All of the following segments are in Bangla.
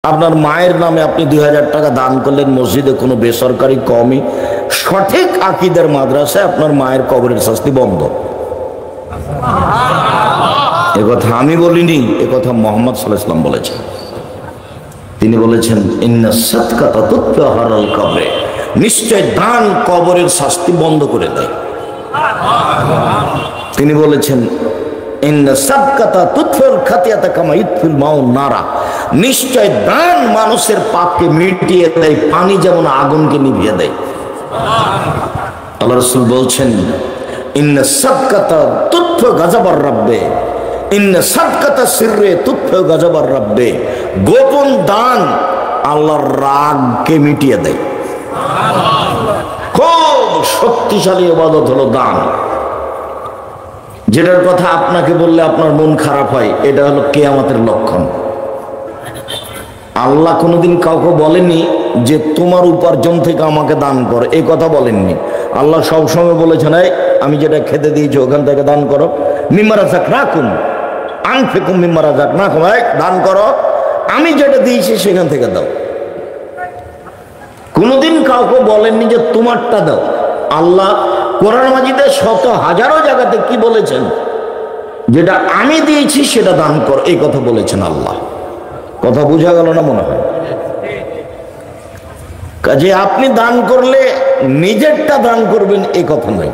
আপনার মায়ের নামে আপনি 2000 টাকা দান করলেন মসজিদে, কোনো বেসরকারি কওমি সঠিক আকীদার মাদ্রাসায়, আপনার মায়ের কবরের শাস্তি বন্ধ। এ কথা আমি বলিনি, এ কথা মুহাম্মদ সাল্লাল্লাহু আলাইহি ওয়াসাল্লাম বলেছেন। তিনি বলেছেন ইন্না সাদকাতা তুতহারাল কবরে, নিশ্চয় দান কবরের শাস্তি বন্ধ করে দেয়। তিনি বলেছেন ইন্না সাদকাতা তুতফিল খাতিয়াতা কামা ইতফিল মাউন নারা, নিশ্চয় দান মানুষের পাপকে মিটিয়ে দেয়, পানি যেমন আগুনকে নিভিয়ে দেয়। আল্লাহ রাসূল বলছেন ইন্না সাদকাতা তুতফি গাযাবার রাব্বে, ইন্না সাদকাতা সিররে তুতফি গাযাবার রাব্বে, গোপন দান আল্লাহর রাগকে মিটিয়ে দেয়। খুব শক্তিশালী ইবাদত হলো দান। যেটার কথা আপনাকে বললে আপনার মন খারাপ হয়, এটা হলো কিয়ামতের লক্ষণ। আল্লাহ কোনোদিন কাউকে বলেননি যে তোমার উপার্জন থেকে আমাকে দান কর, এই কথা বলেননি। আল্লাহ সবসময় বলেছেন এই আমি যেটা খেতে দিয়েছি ওখান থেকে দান করো, মিম্মা রাযাকনাকুম আনফিকু মিম্মা রাযাকনাকুম, দান করো, আমি যেটা দিয়েছি সেখান থেকে দাও। কোনোদিন কাউকে বলেননি যে তোমারটা দাও। আল্লাহ কোরআন মাজিদে শত হাজারো জায়গাতে কি বলেছেন, যেটা আমি দিয়েছি সেটা দান কর, এই কথা বলেছেন আল্লাহ। কথা বোঝা গেল না মনে হয়? কাজে আপনি দান করলে নিজেরটা দান করবেন এই কথা নয়।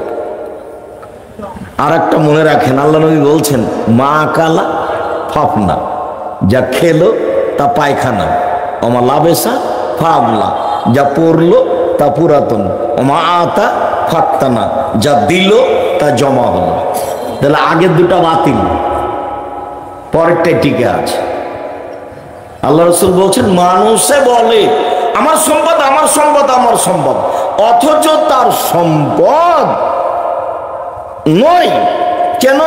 আর একটা মনে রাখেন, আল্লাহ নবী বলছেন মা কালা ফাফনা, যা খেলো তা পায়খানা, ওমা লাবেসা ফাবলা, যা পড়লো তা পুরাতন, ওমা আতা ফাত্তানা, যা দিল তা জমা হলো। তাহলে আগের দুটা বাতিল, পরেরটাই টিকে আছে। আল্লাহ রাসূল বলছেন মানুষে বলে আমার সম্পদ আমার সম্পদ আমার সম্পদ, অথচ তার সম্পদ নয়। কেন?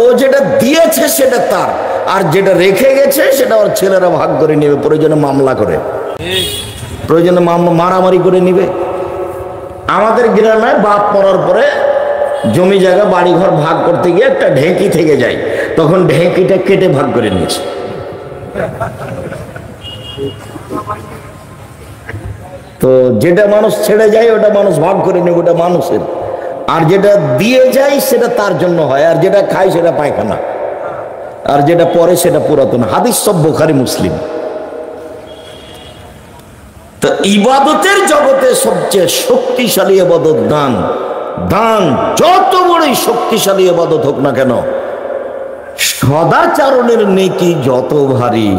ও যেটা দিয়েছে সেটা তার, আর যেটা রেখে গেছে সেটা ওর ছেলেরা ভাগ করে নেবে, প্রয়োজনে মামলা করে, প্রয়োজনে মারামারি করে নিবে। আমাদের গ্রামে বাপ মরার পরে জমি জায়গা বাড়ি ঘর ভাগ করতে গিয়ে একটা ঢেঁকি থেকে যায়, তখন ঢেঁকিটা কেটে ভাগ করে নিয়েছে। তো যেটা মানুষ ছেড়ে যায় ওটা মানুষ ভাগ করে নেবে, ওটা মানুষের। আর যেটা দিয়ে যায় সেটা তার জন্য হয়, আর যেটা খায় সেটা পায়খানা, আর যেটা পরে সেটা পুরাতন। হাদিস সব বুখারী মুসলিম। তো ইবাদতের জগতে সবচেয়ে শক্তিশালী ইবাদত দান। দান যত বড়ই শক্তিশালী ইবাদত হোক না কেন, সদাচরণের নেকি যত ভারী,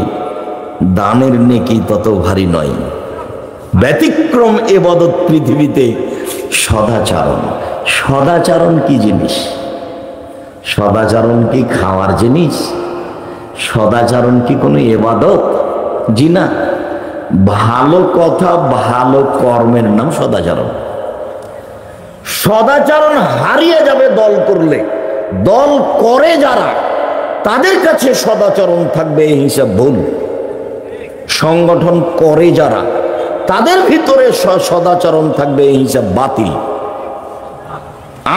দানের নেকি তত ভারী নয়। ব্যতিক্রম ইবাদত পৃথিবীতে সদাচরণ। সদাচরণ কি জিনিস? সদাচরণ কি খাওয়ার জিনিস? সদাচরণ কি কোনো ইবাদত? জি না। ভালো কথা ভালো কর্মের নাম সদাচরণ। সদাচরণ হারিয়ে যাবে দল করলে। দল করে যারা, তাদের কাছে সদাচরণ থাকবে, এই হিসাব ভুল। সংগঠন করে যারা, তাদের ভিতরে সদাচরণ থাকবে, এই হিসাব বাতিল।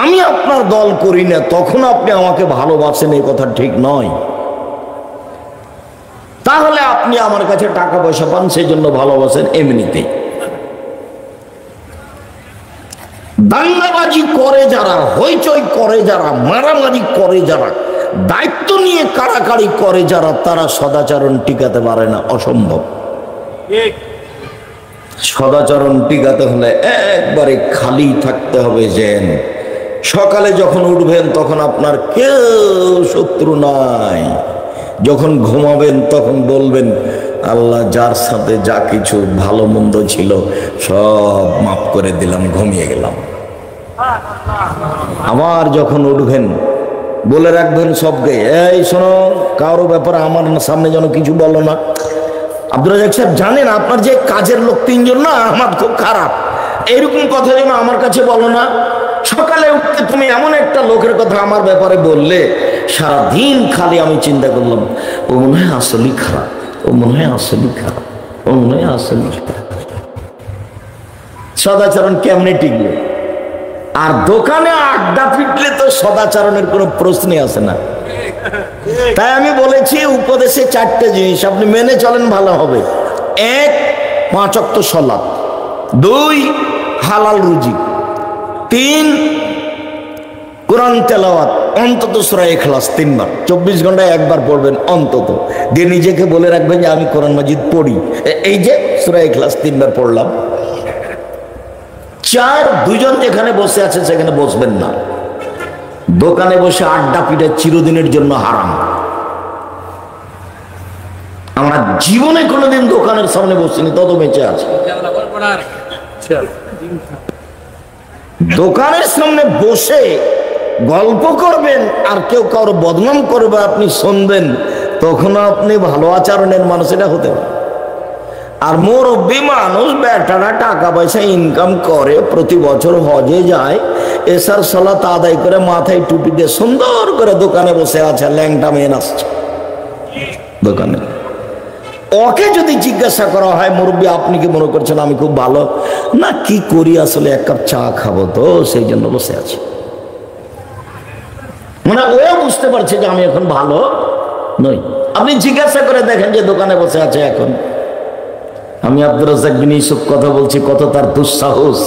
আমি আপনার দল করি না, তখন আপনি আমাকে ভালোবাসেন, এই কথা ঠিক নয়। তাহলে আপনি আমার কাছে টাকা পয়সা পান, সেই জন্য ভালোবাসেন এমনিতেই। দাঙ্গাবাজি করে যারা, হইচই করে যারা, মারামারি করে যারা, দায়িত্ব নিয়ে কাড়াকাড়ি করে যারা, তারা সদাচরণ টিকাতে পারে না, অসম্ভব। সদাচরণ টিকাতে হলে একবারে খালি থাকতে হবে। যেন সকালে যখন উঠবেন তখন আপনার কেউ শত্রু নাই। যখন ঘুমাবেন তখন বলবেন আল্লাহ যার সাথে যা কিছু ভালো মন্দ ছিল সব মাফ করে দিলাম, ঘুমিয়ে গেলাম। আবার যখন উঠবেন বলে রাখবেন সবকে, এই শোনো, কারো ব্যাপারে আমার সামনে যেন কিছু বলো না। আব্দুর রাজ্জাক সাহেব জানেন আপনার যে কাজের লোক 3 জন না, আমার খুব খারাপ, এইরকম কথা যেন আমার কাছে বলো না। সকালে উঠতে তুমি এমন একটা লোকের কথা আমার ব্যাপারে বললে, সারাদিন খালি আমি চিন্তা করলাম ও মনে হয় আসলেই খারাপ, ও মনে হয় আসলেই খারাপ, ও মনে হয় আসলেই খারাপ। সদাচরণ কেমনে টিকবে? আর দোকানে আড্ডা পিটলে তো সদাচরণের কোনো প্রশ্নই আসে না। তাই আমি বলেছি উপদেশে 4টে জিনিস আপনি মেনে চলেন ভালো হবে। এক, 5 ওয়াক্ত সালাত, 2 হালাল রুজি, 3 কোরআন তেলাওয়াত, অন্তত সূরা ইখলাস 3 বার, 24 ঘন্টায় একবার পড়বেন অন্তত, দিয়ে নিজেকে বলে রাখবেন যে আমি কোরআন মাজিদ পড়ি, এই যে সূরা ইখলাস 3 বার পড়লাম। 4, দুজন যেখানে বসে আছে সেখানে বসবেন না। দোকানে বসে আড্ডা পিটা চিরদিনের জন্য হারাম। আমরা জীবনে কোনোদিন দোকানের সামনে বসিনি, তত বেঁচে আছে। দোকানের সামনে বসে গল্প করবেন আর কেউ কারো বদনাম করবে, আপনি শুনবেন, তখনও আপনি ভালো আচরণের মানুষ এটা হতে পারে। আর মুরব্বী মানুষ বেটারা টাকা পয়সা ইনকাম করে, প্রতি বছর হজে যায়, এসার সালাত আদায় করে মাথায় টুপি দিয়ে সুন্দর করে দোকানে বসে আছে, ল্যাংটা মেয়ে আসছে দোকানে। ওকে যদি জিজ্ঞাসা করা হয়, মুরব্বী আপনি কি মনে করছেন আমি খুব ভালো? না, কি করি আসলে, এক কাপ চা খাবো তো সেই জন্য বসে আছি। মানে ও বুঝতে পারছে যে আমি এখন ভালো নই। আপনি জিজ্ঞাসা করে দেখেন যে দোকানে বসে আছে এখন। আমি আব্দুর রাজ্জাক বিন ইউসুফ কথা বলছি, কত তার দুঃসাহস,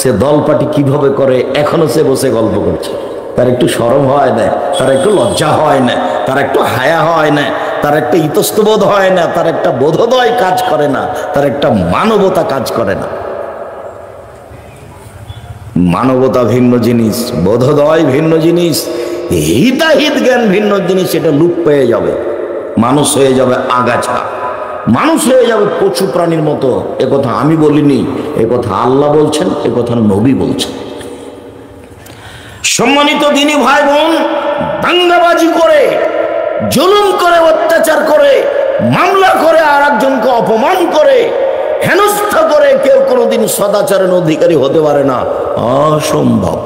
সে দলপাটি কিভাবে করে, এখনো সে বসে গল্প করছে। তার একটু শরম হয় না, তার একটু লজ্জা হয় না, তার একটু হায়া হয় না, তার একটা ইতস্তবোধ হয় না, তার একটা বোধোদয় কাজ করে না, তার একটা মানবতা কাজ করে না। মানবতা ভিন্ন জিনিস, বোধোদয় ভিন্ন জিনিস, হিতাহিত জ্ঞান ভিন্ন জিনিস। এটা লুপ পেয়ে যাবে, মানুষ হয়ে যাবে আগাছা, মানুষ হয়ে যাবে পশু প্রাণীর মতো। একথা আমি বলিনি, একথা আল্লাহ বলছেন, একথা নবী বলছেন। সম্মানিত দিনী ভাই বোন, দাঙ্গাবাজি করে, জুলুম করে, অত্যাচার করে, মামলা করে, আর একজনকে অপমান করে, হেনস্থা করে কেউ কোনোদিন সদাচারের অধিকারী হতে পারে না, অসম্ভব।